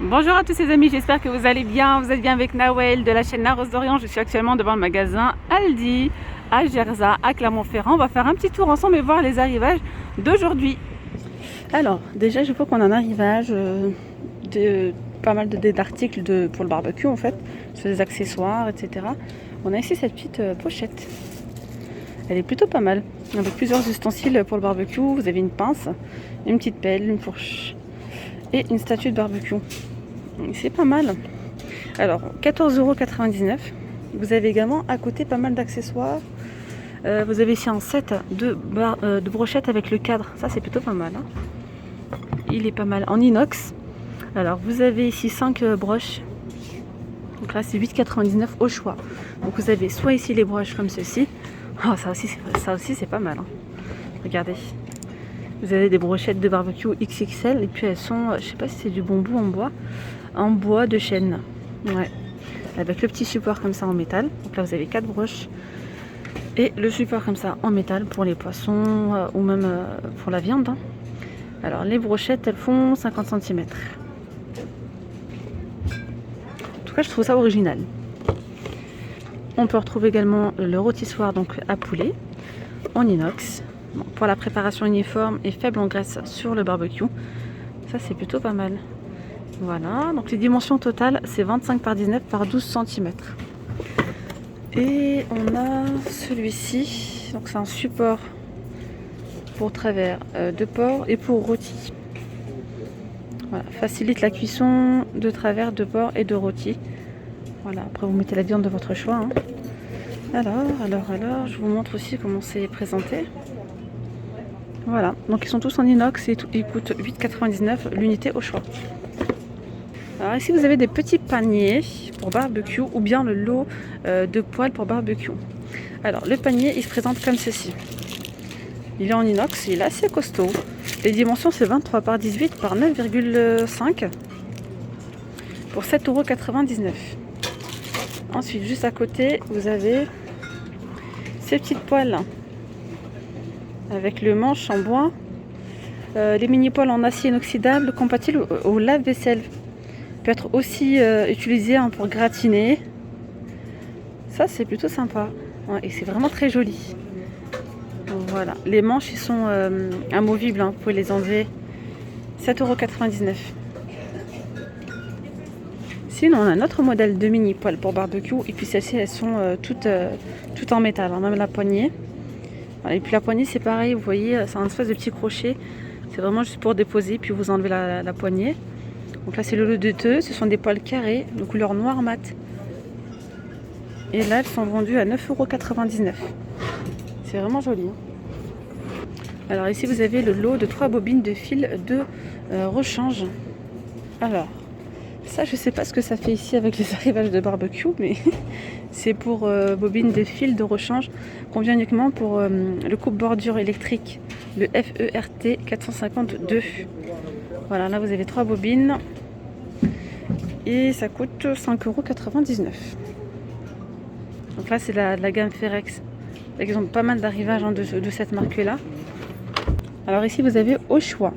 Bonjour à tous les amis, j'espère que vous allez bien. Vous êtes bien avec Nawel de la chaîne La Rose d'Orient. Je suis actuellement devant le magasin Aldi à Gerza, à Clermont-Ferrand. On va faire un petit tour ensemble et voir les arrivages d'aujourd'hui. Alors, déjà, je vois qu'on a un arrivage de pas mal d'articles pour le barbecue en fait, sur des accessoires, etc. On a ici cette petite pochette. Elle est plutôt pas mal. Avec plusieurs ustensiles pour le barbecue. Vous avez une pince, une petite pelle, une fourche et une statue de barbecue. C'est pas mal. Alors, 14,99 €. Vous avez également à côté pas mal d'accessoires. Vous avez ici un set de brochettes avec le cadre. Ça, c'est plutôt pas mal. Il est pas mal en inox. Alors, vous avez ici 5 broches. Donc là, c'est 8,99 € au choix. Donc, vous avez soit ici les broches comme ceci. Oh, ça aussi, c'est pas mal. Regardez. Vous avez des brochettes de barbecue XXL. Et puis, elles sont, je sais pas si c'est du bambou en bois de chêne. Ouais. Avec le petit support comme ça en métal. Donc là, vous avez 4 broches. Et le support comme ça en métal pour les poissons ou même pour la viande. Alors, les brochettes, elles font 50 cm. En tout cas, je trouve ça original. On peut retrouver également le rôtissoir donc à poulet en inox. Bon, pour la préparation uniforme et faible en graisse sur le barbecue. Ça, c'est plutôt pas mal. Voilà, donc les dimensions totales, c'est 25 par 19 par 12 cm. Et on a celui-ci, donc c'est un support pour travers de porc et pour rôti. Voilà, facilite la cuisson de travers, de porc et de rôti. Voilà, après vous mettez la viande de votre choix. Alors, je vous montre aussi comment c'est présenté. Voilà, donc ils sont tous en inox et ils coûtent 8,99 € l'unité au choix. Alors ici vous avez des petits paniers pour barbecue ou bien le lot de poêles pour barbecue. Alors le panier il se présente comme ceci. Il est en inox, il est assez costaud. Les dimensions c'est 23 par 18 par 9,5 pour 7,99 €. Ensuite juste à côté vous avez ces petites poêles avec le manche en bois. Les mini poêles en acier inoxydable compatibles au lave-vaisselle. Peut être aussi utilisé pour gratiner. Ça c'est plutôt sympa. Ouais, et c'est vraiment très joli. Voilà, les manches ils sont amovibles, vous pouvez les enlever. 7,99 €. Sinon on a un autre modèle de mini poêle pour barbecue. Et puis celles-ci elles sont toutes en métal, même la poignée. Voilà, et puis la poignée c'est pareil, vous voyez, c'est un espèce de petit crochet. C'est vraiment juste pour déposer, puis vous enlevez la poignée. Donc là c'est le lot de deux, ce sont des poêles carrées de couleur noire mat. Et là elles sont vendues à 9,99 €. C'est vraiment joli. Alors ici vous avez le lot de 3 bobines de fil de rechange. Alors ça je sais pas ce que ça fait ici avec les arrivages de barbecue, mais c'est pour bobines de fil de rechange. Convient uniquement pour le coupe-bordure électrique, le FERT 452. Voilà, là vous avez 3 bobines et ça coûte 5,99 €. Donc là c'est la gamme Ferex. Ils ont pas mal d'arrivages de cette marque là. Alors ici vous avez au choix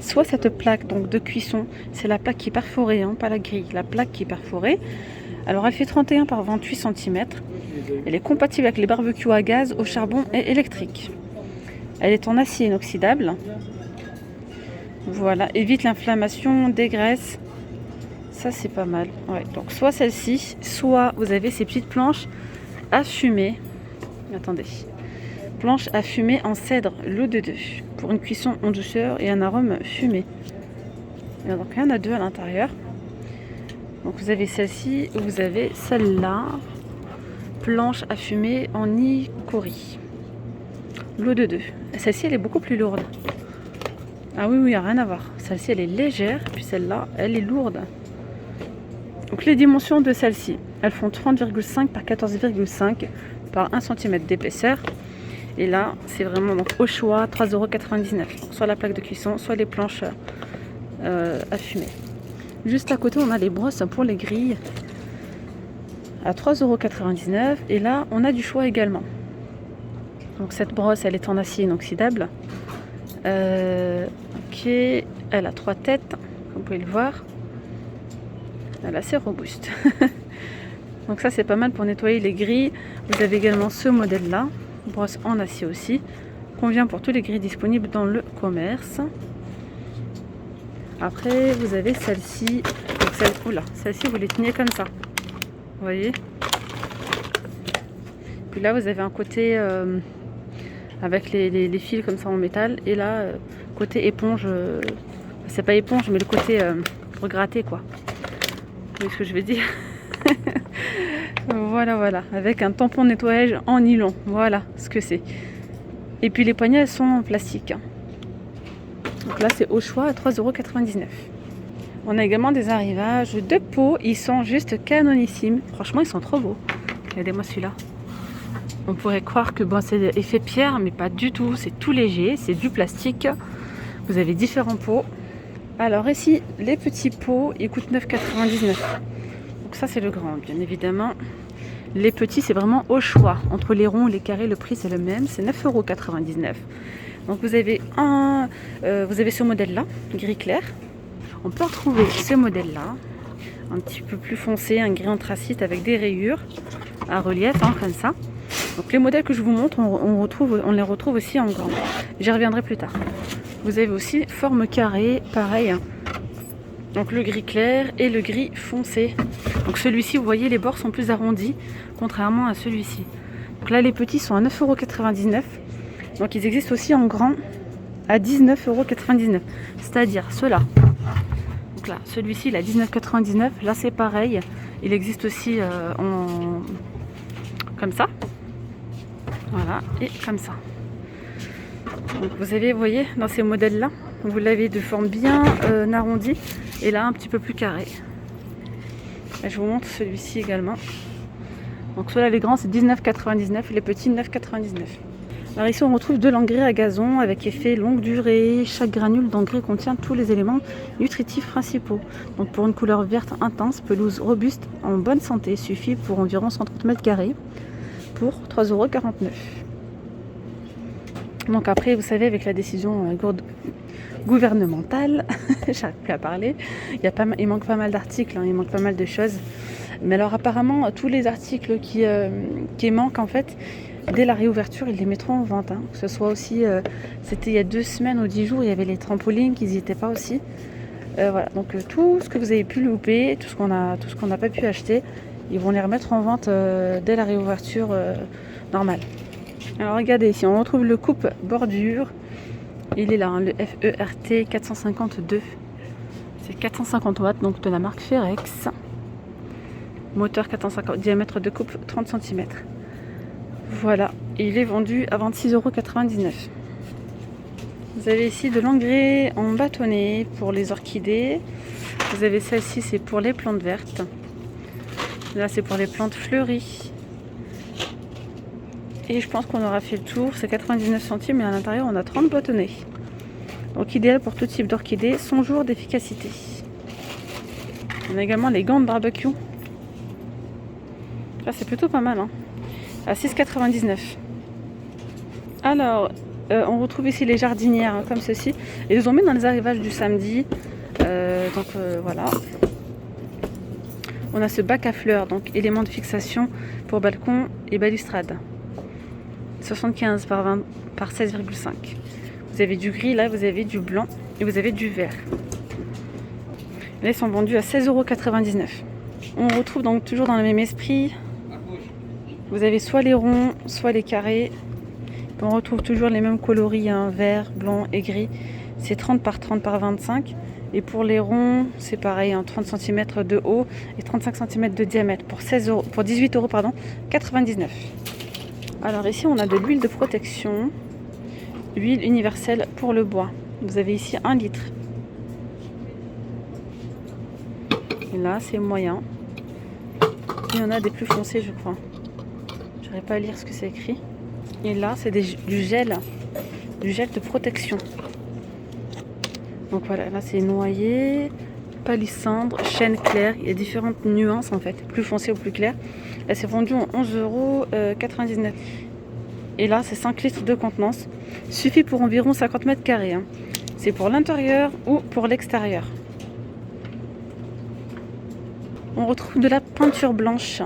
soit cette plaque donc de cuisson, c'est la plaque qui est perforée, pas la grille, la plaque qui est perforée. Alors elle fait 31 par 28 cm. Elle est compatible avec les barbecues à gaz, au charbon et électrique. Elle est en acier inoxydable. Voilà, évite l'inflammation, dégraisse. Ça c'est pas mal. Ouais, donc soit celle-ci, soit vous avez ces petites planches à fumer. Attendez. Planches à fumer en cèdre, l'eau de deux, pour une cuisson en douceur et un arôme fumé. Et donc il y en a deux à l'intérieur. Donc vous avez celle-ci, vous avez celle-là. Planche à fumer en icori. L'eau de deux. Celle-ci elle est beaucoup plus lourde. Ah oui, il n'y a rien à voir. Celle-ci elle est légère, puis celle-là elle est lourde. Donc les dimensions de celle-ci, elles font 30,5 par 14,5 par 1 cm d'épaisseur. Et là, c'est vraiment donc au choix 3,99 €. Soit la plaque de cuisson, soit les planches à fumer. Juste à côté, on a les brosses pour les grilles à 3,99 €. Et là, on a du choix également. Donc cette brosse, elle est en acier inoxydable. Ok, elle a 3 têtes, comme vous pouvez le voir. Elle est assez robuste. Donc ça c'est pas mal pour nettoyer les grilles. Vous avez également ce modèle là, brosse en acier aussi. Convient pour tous les grilles disponibles dans le commerce. Après vous avez celle-ci. Celle-ci vous les tenez comme ça. Vous voyez. Puis là vous avez un côté avec les fils comme ça en métal. Et là côté éponge. C'est pas éponge mais le côté pour gratter quoi. Vous voyez ce que je veux dire. Voilà, avec un tampon de nettoyage en nylon, voilà ce que c'est. Et puis les poignées elles sont en plastique. Donc là c'est au choix à 3,99 €. On a également des arrivages de peau, ils sont juste canonissimes. Franchement ils sont trop beaux. Regardez-moi celui-là. On pourrait croire que bon, c'est effet pierre, mais pas du tout, c'est tout léger, c'est du plastique. Vous avez différents pots. Alors ici les petits pots ils coûtent 9,99 €. Donc ça c'est le grand bien évidemment. Les petits c'est vraiment au choix. Entre les ronds et les carrés le prix c'est le même. C'est 9,99 €. Donc vous avez ce modèle là, gris clair. On peut retrouver ce modèle là, un petit peu plus foncé, un gris anthracite avec des rayures à relief comme ça. Donc les modèles que je vous montre on les retrouve aussi en grand. J'y reviendrai plus tard. Vous avez aussi forme carrée, pareil. Donc le gris clair et le gris foncé. Donc celui-ci, vous voyez, les bords sont plus arrondis, contrairement à celui-ci. Donc là, les petits sont à 9,99 €. Donc ils existent aussi en grand à 19,99 €. C'est-à-dire ceux-là. Donc là, celui-ci, il est à 19,99 €. Là, c'est pareil. Il existe aussi comme ça. Voilà, et comme ça. Donc vous avez, vous voyez, dans ces modèles-là, vous l'avez de forme bien arrondie et là un petit peu plus carré. Et je vous montre celui-ci également. Donc ceux-là les grands c'est 19,99 € et les petits 9,99 €. Alors ici on retrouve de l'engrais à gazon avec effet longue durée. Chaque granule d'engrais contient tous les éléments nutritifs principaux. Donc pour une couleur verte intense, pelouse robuste en bonne santé, suffit pour environ 130 m² pour 3,49 €. Donc après, vous savez, avec la décision gouvernementale, j'arrive plus à parler, il manque pas mal d'articles, il manque pas mal de choses. Mais alors apparemment, tous les articles qui manquent, en fait, dès la réouverture, ils les mettront en vente. Que ce soit aussi, c'était il y a 2 semaines ou 10 jours, il y avait les trampolines qui n'y étaient pas aussi. Voilà, donc tout ce que vous avez pu louper, tout ce qu'on n'a pas pu acheter, ils vont les remettre en vente dès la réouverture normale. Alors regardez ici, on retrouve le coupe bordure. Il est là, le FERT 452. C'est 450 watts, donc de la marque Ferex. Moteur 450, diamètre de coupe 30 cm. Voilà, il est vendu à 26,99 €. Vous avez ici de l'engrais en bâtonnet pour les orchidées. Vous avez celle-ci, c'est pour les plantes vertes. Là, c'est pour les plantes fleuries. Et je pense qu'on aura fait le tour. C'est 99 centimes et à l'intérieur, on a 30 bâtonnets. Donc, idéal pour tout type d'orchidée. 100 jours d'efficacité. On a également les gants de barbecue. Là, c'est plutôt pas mal. À 6,99 €. Alors, on retrouve ici les jardinières comme ceci. Ils les ont mis dans les arrivages du samedi. Voilà. On a ce bac à fleurs, donc élément de fixation pour balcon et balustrade. 75 par 20 par 16,5. Vous avez du gris, là vous avez du blanc et vous avez du vert. Là ils sont vendus à 16,99 €. On retrouve donc toujours dans le même esprit. Vous avez soit les ronds, soit les carrés. On retrouve toujours les mêmes coloris, vert, blanc et gris. C'est 30 par 30 par 25. Et pour les ronds, c'est pareil, 30 cm de haut et 35 cm de diamètre pour 18,99 €. Alors ici, on a de l'huile de protection, huile universelle pour le bois. Vous avez ici 1 litre. Et là, c'est moyen. Il y en a des plus foncés, je crois. Je n'arrive pas à lire ce que c'est écrit. Et là, c'est du gel de protection. Donc voilà, là c'est noyer, palissandre, chêne clair. Il y a différentes nuances en fait, plus foncé ou plus clair. Là c'est vendu en 11,99 €. Et là c'est 5 litres de contenance. Suffit pour environ 50 m². C'est pour l'intérieur ou pour l'extérieur. On retrouve de la peinture blanche.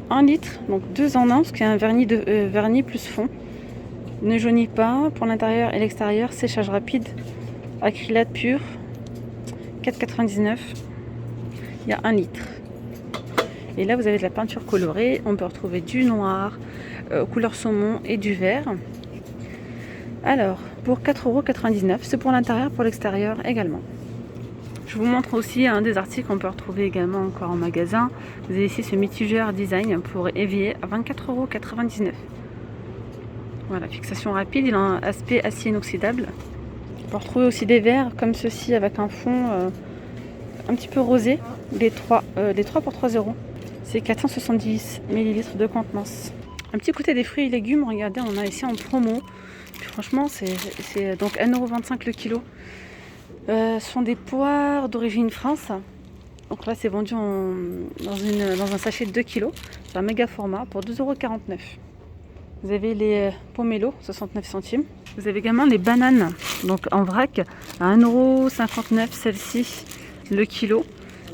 1 litre, donc 2 en 1, parce qu'il y a un vernis, vernis plus fond. Ne jaunit pas pour l'intérieur et l'extérieur. Séchage rapide. Acrylate pur. 4,99. Il y a 1 litre. Et là, vous avez de la peinture colorée. On peut retrouver du noir, couleur saumon et du vert. Alors, pour 4,99 €, c'est pour l'intérieur, pour l'extérieur également. Je vous montre aussi un des articles qu'on peut retrouver également encore en magasin. Vous avez ici ce mitigeur design pour évier à 24,99 €. Voilà, fixation rapide, il a un aspect acier inoxydable. On peut retrouver aussi des verres comme ceci avec un fond un petit peu rosé. Les 3 pour 3 €. C'est 470 ml de contenance. Un petit côté des fruits et légumes, regardez, on a ici en promo. Puis franchement, c'est donc 1,25 € le kilo. Ce sont des poires d'origine France. Donc là, c'est vendu dans un sachet de 2 kg. C'est un méga format pour 2,49 €. Vous avez les pomelos, 69 centimes. Vous avez également les bananes, donc en vrac, à 1,59 € celle-ci, le kilo.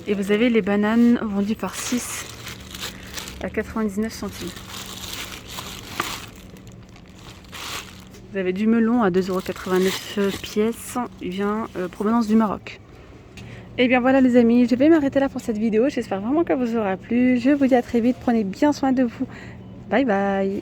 Et vous avez les bananes vendues par 6 à 99 centimes. Vous avez du melon à 2,89 € pièce, il vient provenance du Maroc. Et bien voilà les amis, je vais m'arrêter là pour cette vidéo. J'espère vraiment qu'elle vous aura plu. Je vous dis à très vite, prenez bien soin de vous. Bye bye.